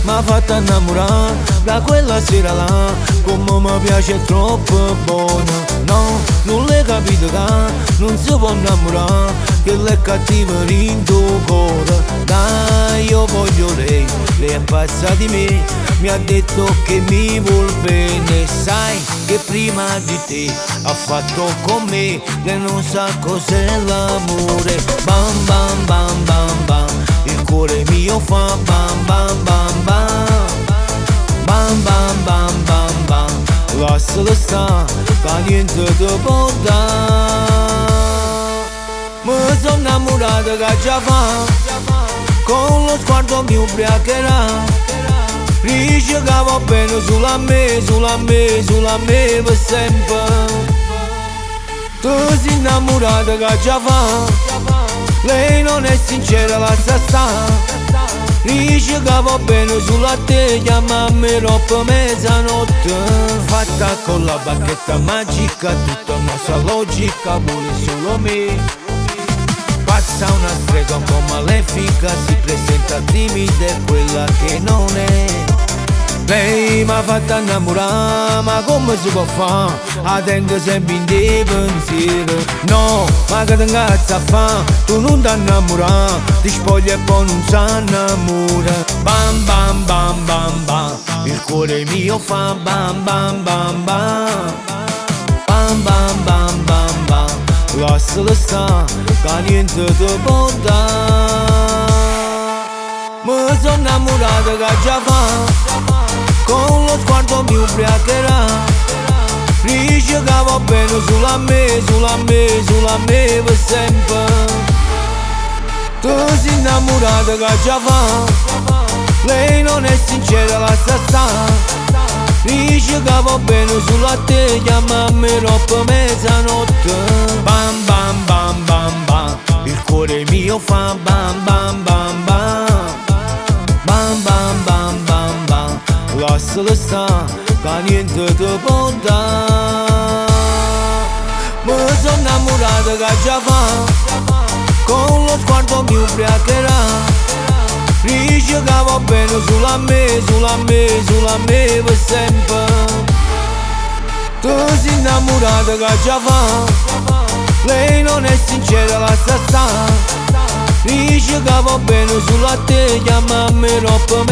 m'ha fatta innamorare da quella sera là, come mi piace troppo buona. No, non l'hai capito che non si può innamorare, che lei è cattiva in tuo cuore. Dai, io voglio lei è pazza di me, mi ha detto che mi vuol bene. Sai che prima di te ha fatto con me, che non sa cos'è l'amore. Bam bam bam bam bam, il cuore mio fa bam bam bam bam. Bam bam bam bam bam, lascialo sta, che niente ti può dare. Mi sono innamorato che già fa, con lo sguardo mi ubriacherà. Dice che va bene sulla me, sulla me, sulla me per sempre. Tu sei innamorato che già fa, lei non è sincera, la sta. Dice che va bene sulla te, chiamami troppo mezzanotte. Fatta con la bacchetta magica, tutta nostra logica vuole solo me. Pazza una strega un po' malefica, si presenta timida e quella che non è. Lei m'ha fatta innamorare, ma come si può fare? La tengo sempre in te pensiero. No, ma che ti incazza a fare? Tu non ti innamorare, ti spogli e poi non si innamora. Bam bam bam bam bam, il cuore mio fa bam bam bam bam. Bam bam bam bam bam, lascialo sta, che niente ti può dare. Mi sono innamorato che già fa, con lo sguardo mi ubriacherà. Dice che va bene sulla me, sulla me, sulla me per sempre. Tu sei innamorato che già fa, lei non è sincera, la sta. Dice che va bene sulla te, chiamami troppo mezzanotte. Bam bam bam bam bam, il cuore mio fa bam bam bam bam. Bam bam bam bam bam, lascialo sta, che niente ti può dare. Mi sono innamorato che già fa, con lo sguardo mi ubriacherà. Dice che va bene sulla me, sulla me, sulla me per sempre. Tu sei innamorato che già fa, lei non è sincera, la sta. Dice che va bene sulla te, chiamami troppo